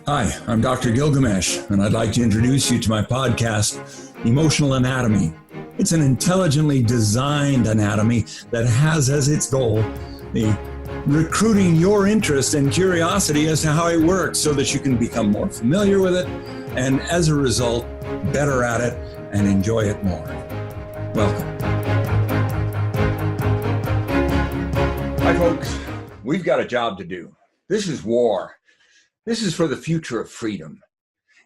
Hi, I'm Dr. Gilgamesh, and I'd like to introduce you to my podcast, Emotional Anatomy. It's an intelligently designed anatomy that has as its goal the recruiting your interest and curiosity as to how it works so that you can become more familiar with it and, as a result, better at it and enjoy it more. Welcome. Hi, folks. We've got a job to do. This is war. This is for the future of freedom,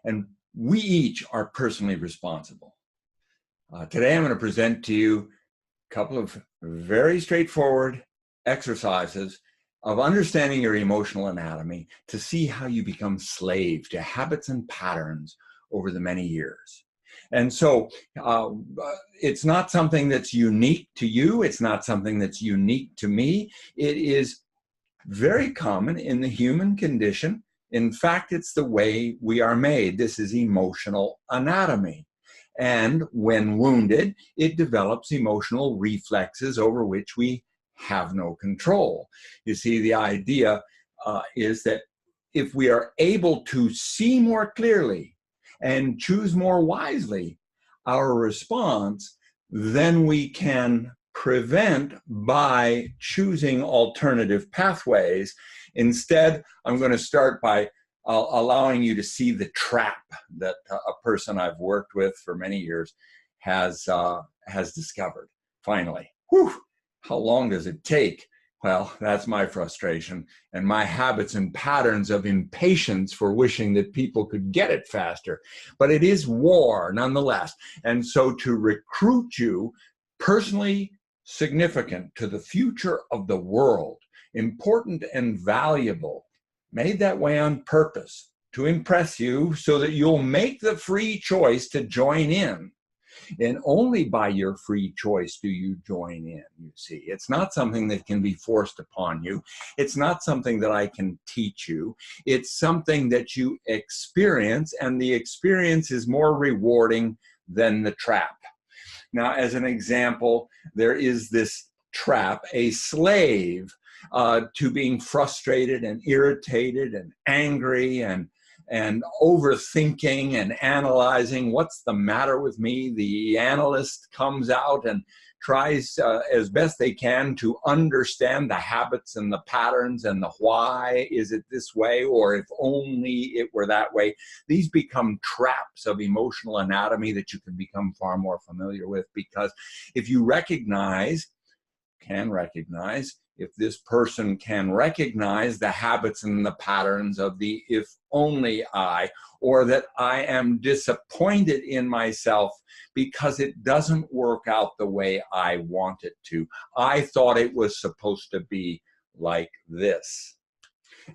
and we each are personally responsible. Today I'm going to present to you a couple of very straightforward exercises of understanding your emotional anatomy to see how you become slave to habits and patterns over the many years. And so it's not something that's unique to you. It's not something that's unique to me. It is very common in the human condition. In fact, it's the way we are made. This is emotional anatomy. And when wounded, it develops emotional reflexes over which we have no control. You see, the idea is that if we are able to see more clearly and choose more wisely our response, then we can prevent by choosing alternative pathways. Instead, I'm going to start by allowing you to see the trap that a person I've worked with for many years has discovered. Finally, whew, how long does it take? Well, that's my frustration and my habits and patterns of impatience for wishing that people could get it faster. But it is war nonetheless. And so to recruit you personally significant to the future of the world, important and valuable, made that way on purpose to impress you so that you'll make the free choice to join in. And only by your free choice do you join in, you see. It's not something that can be forced upon you. It's not something that I can teach you. It's something that you experience, and the experience is more rewarding than the trap. Now, as an example, there is this trap, a slave to being frustrated and irritated and angry and overthinking and analyzing. What's the matter with me? The analyst comes out and tries as best they can to understand the habits and the patterns and the why is it this way, or if only it were that way. These become traps of emotional anatomy that you can become far more familiar with, because if you if this person can recognize the habits and the patterns of the if only I, or that I am disappointed in myself because it doesn't work out the way I want it to. I thought it was supposed to be like this.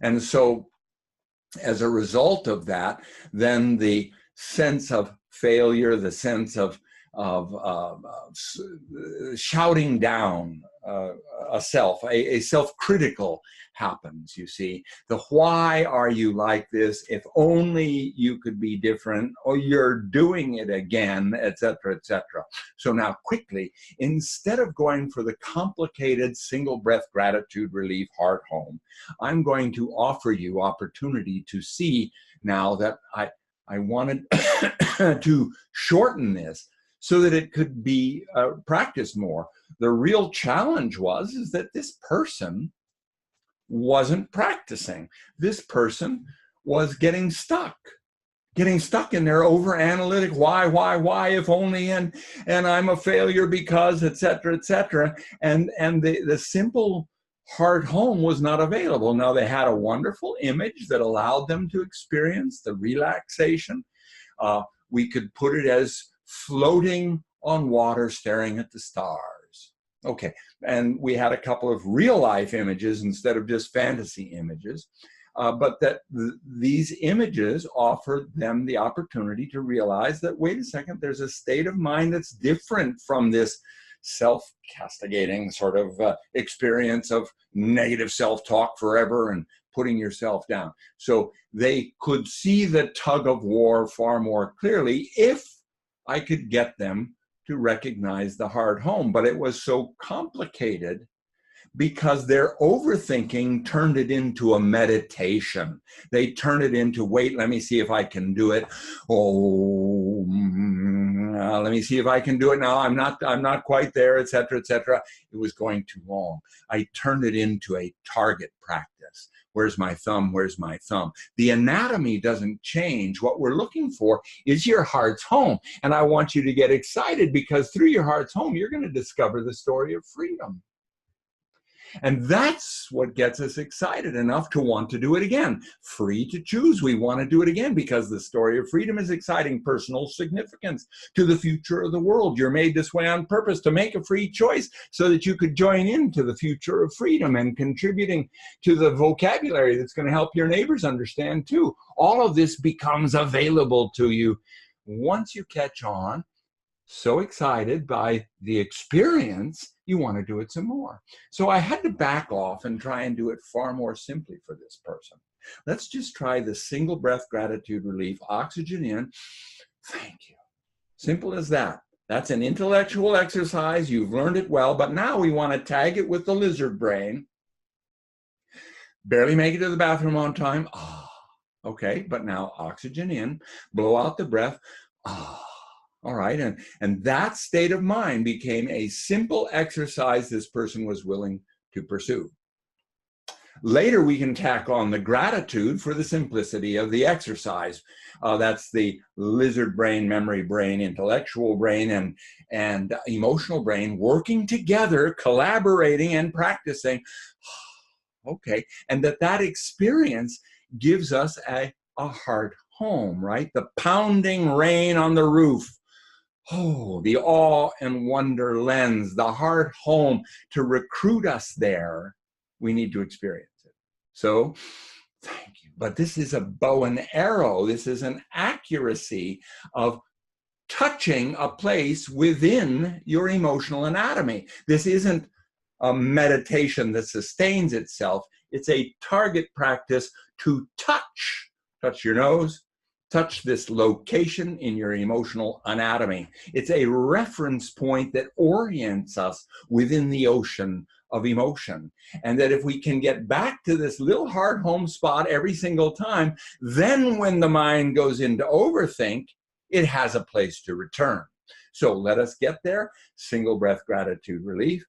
And so as a result of that, then the sense of failure, the sense of shouting down a self, a self-critical happens, you see. The why are you like this? If only you could be different, or you're doing it again, etc., etc. So now quickly, instead of going for the complicated single breath gratitude relief heart home, I'm going to offer you opportunity to see now that I wanted to shorten this so that it could be practiced more. The real challenge is that this person wasn't practicing. This person was getting stuck in their over-analytic why, if only, and I'm a failure because, etc., etc. And the simple heart home was not available. Now, they had a wonderful image that allowed them to experience the relaxation. We could put it as floating on water, staring at the stars. Okay, and we had a couple of real-life images instead of just fantasy images, but that these images offer them the opportunity to realize that, wait a second, there's a state of mind that's different from this self-castigating sort of experience of negative self-talk forever and putting yourself down. So they could see the tug of war far more clearly if I could get them to recognize the heart home. But it was so complicated because their overthinking turned it into a meditation. They turned it into, wait, let me see if I can do it. Oh, let me see if I can do it now. I'm not quite there, etc., etc. It was going too long. I turned it into a target practice. Where's my thumb? Where's my thumb? The anatomy doesn't change. What we're looking for is your heart's home. And I want you to get excited, because through your heart's home, you're going to discover the story of freedom. And that's what gets us excited enough to want to do it again. Free to choose. We want to do it again because the story of freedom is exciting personal significance to the future of the world. You're made this way on purpose to make a free choice so that you could join into the future of freedom and contributing to the vocabulary that's going to help your neighbors understand too. All of this becomes available to you once you catch on. So excited by the experience, you want to do it some more. So I had to back off and try and do it far more simply for this person. Let's just try the single breath gratitude relief. Oxygen in. Thank you. Simple as that. That's an intellectual exercise. You've learned it well, but now we want to tag it with the lizard brain. Barely make it to the bathroom on time. Okay, but now oxygen in. Blow out the breath. All right, and that state of mind became a simple exercise this person was willing to pursue. Later, we can tack on the gratitude for the simplicity of the exercise. That's the lizard brain, memory brain, intellectual brain, and emotional brain working together, collaborating and practicing. Okay, and that experience gives us a heart home, right? The pounding rain on the roof. Oh, the awe and wonder lens, the heart home. To recruit us there, we need to experience it. So, thank you. But this is a bow and arrow. This is an accuracy of touching a place within your emotional anatomy. This isn't a meditation that sustains itself. It's a target practice to touch. Touch your nose. Touch this location in your emotional anatomy. It's a reference point that orients us within the ocean of emotion. And that if we can get back to this little heart home spot every single time, then when the mind goes into overthink, it has a place to return. So let us get there. Single breath gratitude relief.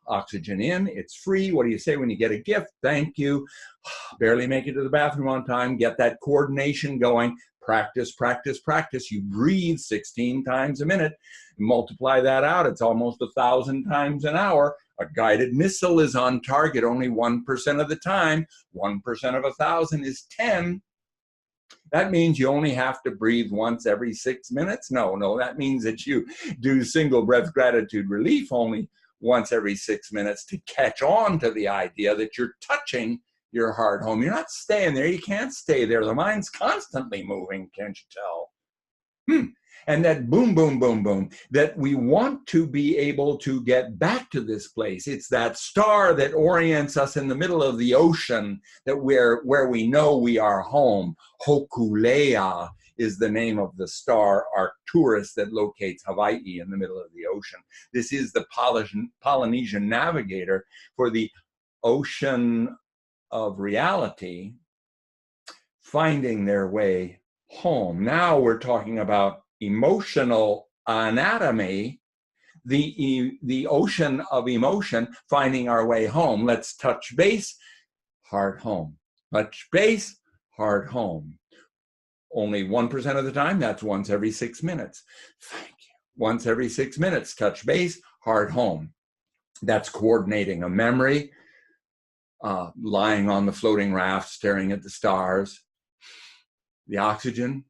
Oxygen in, it's free. What do you say when you get a gift? Thank you. Barely make it to the bathroom on time. Get that coordination going. Practice, practice, practice. You breathe 16 times a minute. Multiply that out. It's almost 1,000 times an hour. A guided missile is on target only 1% of the time. 1% of 1,000 is 10. That means you only have to breathe once every 6 minutes? No, that means that you do single breath gratitude relief only once every 6 minutes to catch on to the idea that you're touching your heart home. You're not staying there. You can't stay there. The mind's constantly moving, can't you tell? And that boom, boom, boom, boom, that we want to be able to get back to this place. It's that star that orients us in the middle of the ocean, that where we know we are home. Hokulea is the name of the star Arcturus that locates Hawaii in the middle of the ocean. This is the Polynesian navigator for the ocean of reality, finding their way home. Now we're talking about emotional anatomy, the ocean of emotion, finding our way home. Let's touch base, heart home. Touch base, heart home. Only 1% of the time, that's once every 6 minutes. Thank you. Once every 6 minutes, touch base, heart home. That's coordinating a memory, lying on the floating raft, staring at the stars. The oxygen,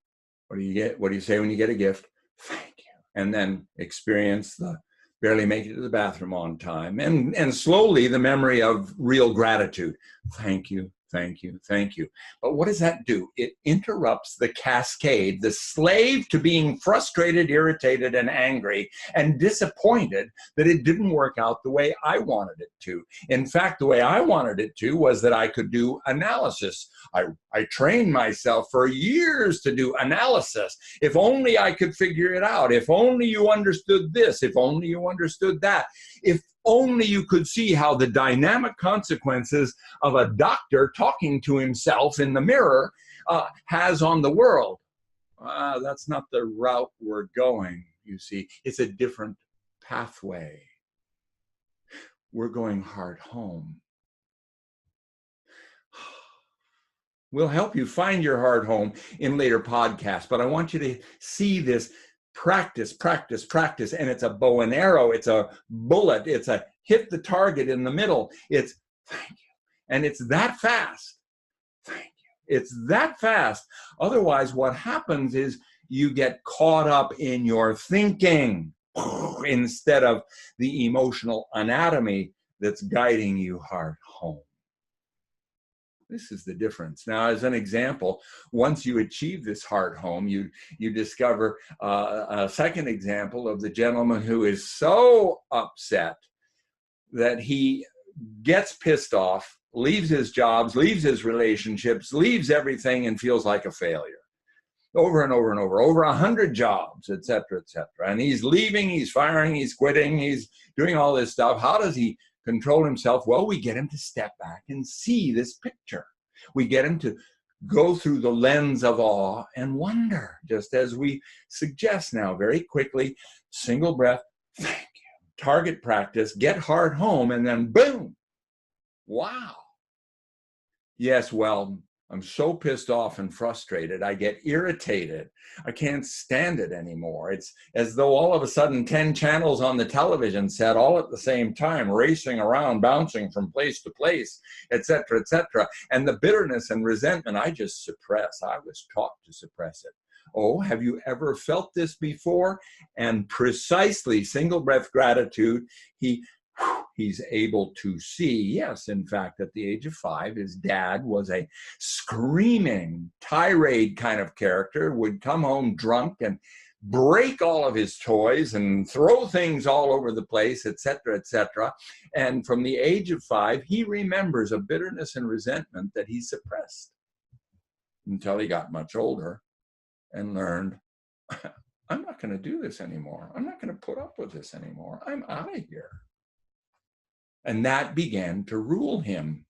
what do you get? What do you say when you get a gift? Thank you. And then experience the barely make it to the bathroom on time. And slowly the memory of real gratitude. Thank you. Thank you, thank you. But what does that do? It interrupts the cascade, the slave to being frustrated, irritated, and angry, and disappointed that it didn't work out the way I wanted it to. In fact, the way I wanted it to was that I could do analysis. I trained myself for years to do analysis. If only I could figure it out. If only you understood this. If only you understood that. If only you could see how the dynamic consequences of a doctor talking to himself in the mirror has on the world. That's not the route we're going, you see. It's a different pathway. We're going hard home. We'll help you find your heart home in later podcasts, but I want you to see this practice, practice, practice, and it's a bow and arrow, it's a bullet, it's a hit the target in the middle, it's thank you, and it's that fast, thank you, it's that fast. Otherwise, what happens is you get caught up in your thinking instead of the emotional anatomy that's guiding you heart home. This is the difference. Now, as an example, once you achieve this heart home, you discover a second example of the gentleman who is so upset that he gets pissed off, leaves his jobs, leaves his relationships, leaves everything, and feels like a failure. Over and over and over 100 jobs, et cetera, et cetera. And he's leaving, he's firing, he's quitting, he's doing all this stuff. How does he control himself? Well, we get him to step back and see this picture. We get him to go through the lens of awe and wonder, just as we suggest now very quickly. Single breath, thank you. Target practice, get hard home, and then boom. Wow. Yes, well, I'm so pissed off and frustrated. I get irritated. I can't stand it anymore. It's as though all of a sudden 10 channels on the television set all at the same time, racing around, bouncing from place to place, et cetera, et cetera. And the bitterness and resentment, I just suppress. I was taught to suppress it. Oh, have you ever felt this before? And precisely single breath gratitude, he's able to see, yes, in fact, at the age of 5, his dad was a screaming tirade kind of character, would come home drunk and break all of his toys and throw things all over the place, et cetera, et cetera. And from the age of 5, he remembers a bitterness and resentment that he suppressed until he got much older and learned, I'm not going to do this anymore. I'm not going to put up with this anymore. I'm out of here. And that began to rule him.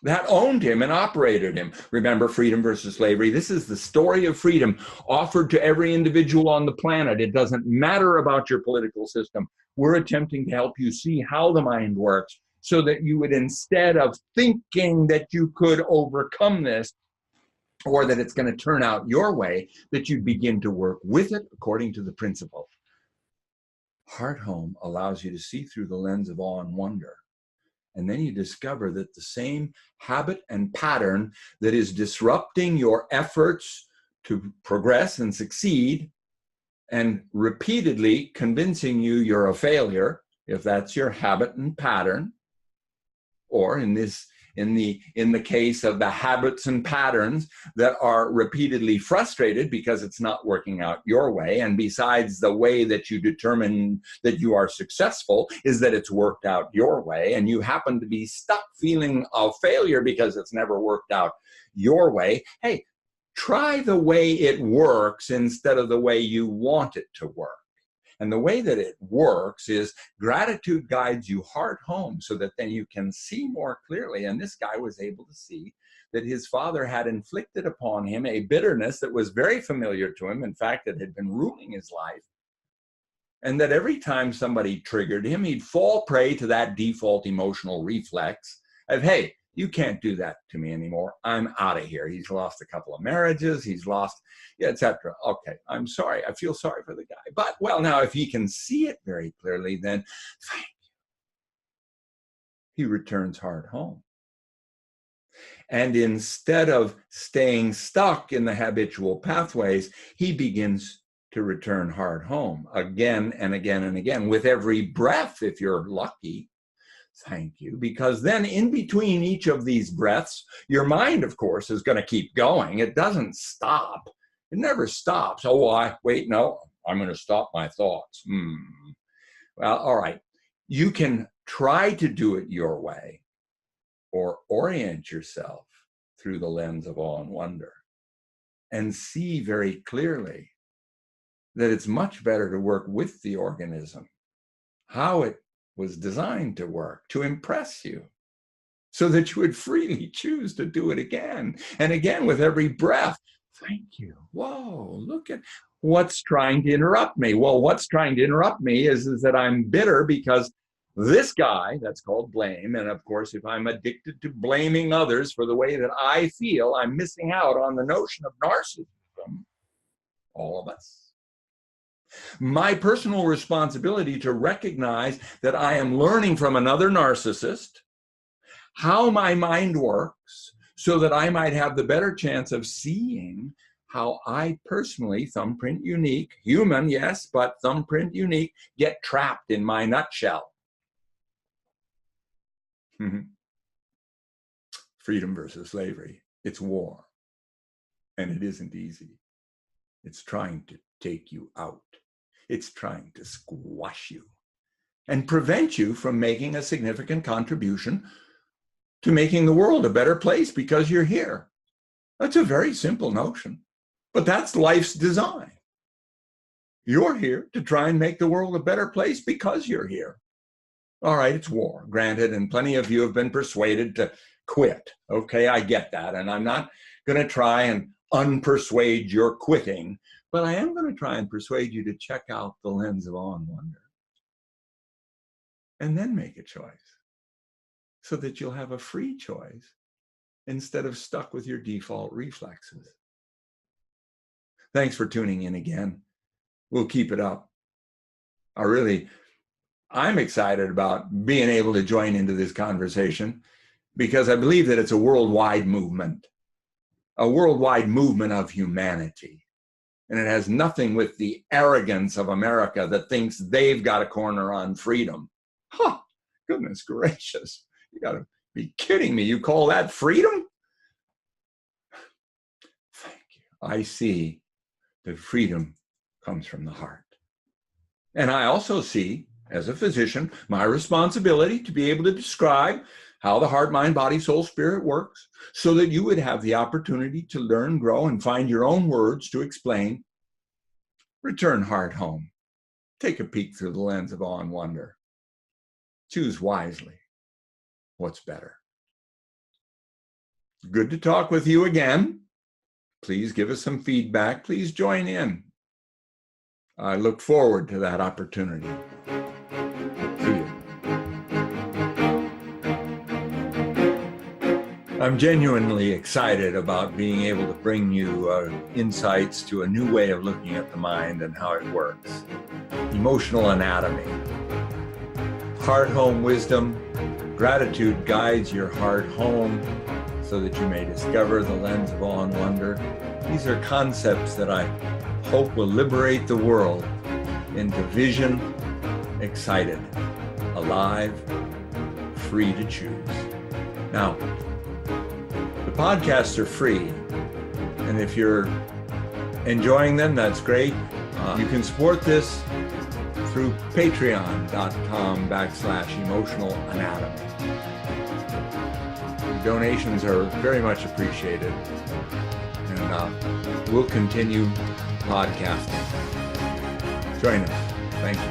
That owned him and operated him. Remember, freedom versus slavery. This is the story of freedom offered to every individual on the planet. It doesn't matter about your political system. We're attempting to help you see how the mind works so that you would, instead of thinking that you could overcome this or that it's going to turn out your way, that you begin to work with it according to the principle. Heart home allows you to see through the lens of awe and wonder. And then you discover that the same habit and pattern that is disrupting your efforts to progress and succeed and repeatedly convincing you you're a failure, if that's your habit and pattern, or in the case of the habits and patterns that are repeatedly frustrated because it's not working out your way, and besides, the way that you determine that you are successful is that it's worked out your way, and you happen to be stuck feeling a failure because it's never worked out your way. Hey, try the way it works instead of the way you want it to work. And the way that it works is gratitude guides you heart home so that then you can see more clearly. And this guy was able to see that his father had inflicted upon him a bitterness that was very familiar to him. In fact, it had been ruling his life. And that every time somebody triggered him, he'd fall prey to that default emotional reflex of, hey, you can't do that to me anymore. I'm out of here. He's lost a couple of marriages. He's lost, etc. Okay, I'm sorry. I feel sorry for the guy. But, well, now if he can see it very clearly, then thank you. He returns heart home. And instead of staying stuck in the habitual pathways, he begins to return heart home again and again and again. With every breath, if you're lucky, thank you, because then in between each of these breaths, your mind, of course, is going to keep going. It doesn't stop. It never stops. Oh, no, I'm going to stop my thoughts. Well, all right. You can try to do it your way or orient yourself through the lens of awe and wonder and see very clearly that it's much better to work with the organism, how it was designed to work, to impress you, so that you would freely choose to do it again and again with every breath. Thank you. Whoa, look at what's trying to interrupt me. Well, what's trying to interrupt me is that I'm bitter because this guy, that's called blame. And of course, if I'm addicted to blaming others for the way that I feel, I'm missing out on the notion of narcissism. All of us. My personal responsibility to recognize that I am learning from another narcissist how my mind works so that I might have the better chance of seeing how I personally, thumbprint unique, human, yes, but thumbprint unique, get trapped in my nutshell. Freedom versus slavery. It's war. And it isn't easy. It's trying to take you out. It's trying to squash you and prevent you from making a significant contribution to making the world a better place because you're here. That's a very simple notion, but that's life's design. You're here to try and make the world a better place because you're here. All right, it's war, granted, and plenty of you have been persuaded to quit. Okay, I get that, and I'm not going to try and unpersuade your quitting, but I am going to try and persuade you to check out the lens of awe and wonder and then make a choice so that you'll have a free choice instead of stuck with your default reflexes. Thanks for tuning in again. We'll keep it up. I'm excited about being able to join into this conversation because I believe that it's a worldwide movement of humanity. And it has nothing with the arrogance of America that thinks they've got a corner on freedom. Huh, goodness gracious. You gotta be kidding me. You call that freedom? Thank you. I see that freedom comes from the heart. And I also see, as a physician, my responsibility to be able to describe how the heart, mind, body, soul, spirit works so that you would have the opportunity to learn, grow, and find your own words to explain. Return heart home. Take a peek through the lens of awe and wonder. Choose wisely what's better. Good to talk with you again. Please give us some feedback. Please join in. I look forward to that opportunity. See you. I'm genuinely excited about being able to bring you insights to a new way of looking at the mind and how it works. Emotional anatomy. Heart home wisdom. Gratitude guides your heart home so that you may discover the lens of awe and wonder. These are concepts that I hope will liberate the world into vision, excited, alive, free to choose. Now, the podcasts are free, and if you're enjoying them, that's great. You can support this through patreon.com/emotional anatomy. Donations are very much appreciated, and we'll continue podcasting. Join us. Thank you.